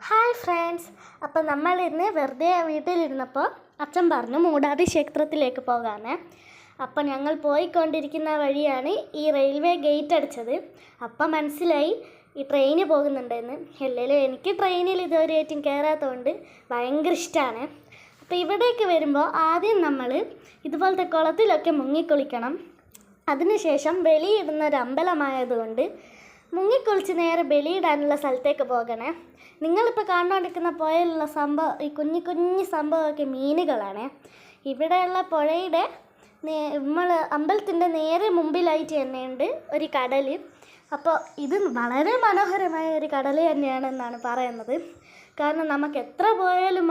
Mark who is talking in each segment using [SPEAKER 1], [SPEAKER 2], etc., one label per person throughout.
[SPEAKER 1] Hi friends. അപ്പം നമ്മൾ ഇന്ന് വെറുതെ വീട്ടിലിരുന്നപ്പോൾ അച്ഛൻ പറഞ്ഞു മൂടാടി ക്ഷേത്രത്തിലേക്ക് പോകാമെന്ന്. അപ്പം ഞങ്ങൾ പോയിക്കൊണ്ടിരിക്കുന്ന വഴിയാണ് ഈ റെയിൽവേ ഗേറ്റ് അടിച്ചത്. അപ്പം മനസ്സിലായി ഈ ട്രെയിന് പോകുന്നുണ്ടെന്ന്. അല്ലെങ്കിലും എനിക്ക് ട്രെയിനിൽ ഇതുവരെയായിട്ടും കയറാത്തതുകൊണ്ട് ഭയങ്കര ഇഷ്ടമാണ്. അപ്പോൾ ഇവിടേക്ക് വരുമ്പോൾ ആദ്യം നമ്മൾ ഇതുപോലത്തെ കുളത്തിലൊക്കെ മുങ്ങിക്കുളിക്കണം. അതിനുശേഷം ബലിയിടുന്നൊരു അമ്പലമായതുകൊണ്ട് മുങ്ങിക്കുളിച്ച് നേരെ ബലിയിടാനുള്ള സ്ഥലത്തേക്ക് പോകണേ. നിങ്ങളിപ്പോൾ കണ്ടുകൊണ്ടിരിക്കുന്ന പുഴയിലുള്ള സംഭവം ഈ കുഞ്ഞു കുഞ്ഞു സംഭവമൊക്കെ മീനുകളാണ്. ഇവിടെയുള്ള പുഴയുടെ നമ്മൾ അമ്പലത്തിൻ്റെ നേരെ മുമ്പിലായിട്ട് തന്നെയുണ്ട് ഒരു കടൽ. അപ്പോൾ ഇത് വളരെ മനോഹരമായ ഒരു കടൽ തന്നെയാണെന്നാണ് പറയുന്നത്. കാരണം നമുക്ക് എത്ര പോയാലും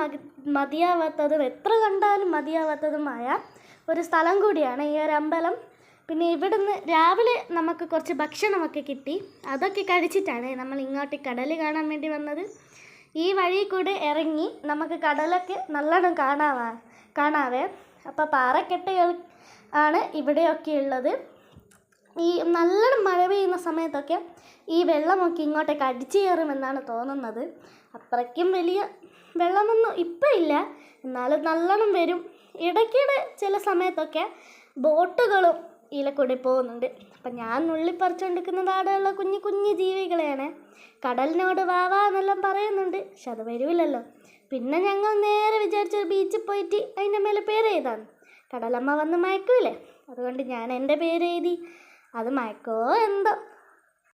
[SPEAKER 1] മതിയാവാത്തതും എത്ര കണ്ടാലും മതിയാവാത്തതുമായ ഒരു സ്ഥലം കൂടിയാണ് ഈ ഒരു അമ്പലം. പിന്നെ ഇവിടുന്ന് രാവിലെ നമുക്ക് കുറച്ച് ഭക്ഷണമൊക്കെ കിട്ടി. അതൊക്കെ കഴിച്ചിട്ടാണ് നമ്മൾ ഇങ്ങോട്ട് കടൽ കാണാൻ വേണ്ടി വന്നത്. ഈ വഴി കൂടെ ഇറങ്ങി നമുക്ക് കടലൊക്കെ നല്ലോണം കാണാവേ. അപ്പോൾ പാറക്കെട്ടുകൾ ആണ് ഇവിടെയൊക്കെ ഉള്ളത്. ഈ നല്ലോണം മഴ പെയ്യുന്ന സമയത്തൊക്കെ ഈ വെള്ളമൊക്കെ ഇങ്ങോട്ടേക്ക് അടിച്ചു കയറുമെന്നാണ് തോന്നുന്നത്. അത്രയ്ക്കും വലിയ വെള്ളമൊന്നും ഇപ്പം ഇല്ല, എന്നാലും നല്ലോണം വരും. ഇടയ്ക്കിടെ ചില സമയത്തൊക്കെ ബോട്ടുകളും ഇതിലെക്കൂടി പോകുന്നുണ്ട്. അപ്പം ഞാൻ നുള്ളിപ്പറിച്ചുകൊണ്ടിരിക്കുന്നത് അവിടെയുള്ള കുഞ്ഞു കുഞ്ഞു ജീവികളെയാണ്. കടലിനോട് വാവാ എന്നെല്ലാം പറയുന്നുണ്ട്, പക്ഷെ അത് വരുമില്ലല്ലോ. പിന്നെ ഞങ്ങൾ നേരെ വിചാരിച്ച ബീച്ചിൽ പോയിട്ട് അതിൻ്റെ മേലെ പേര് എഴുതാന്ന്. കടലമ്മ വന്ന് മയക്കൂലേ, അതുകൊണ്ട് ഞാൻ എൻ്റെ പേര് എഴുതി. അത് മയക്കോ എന്തോ.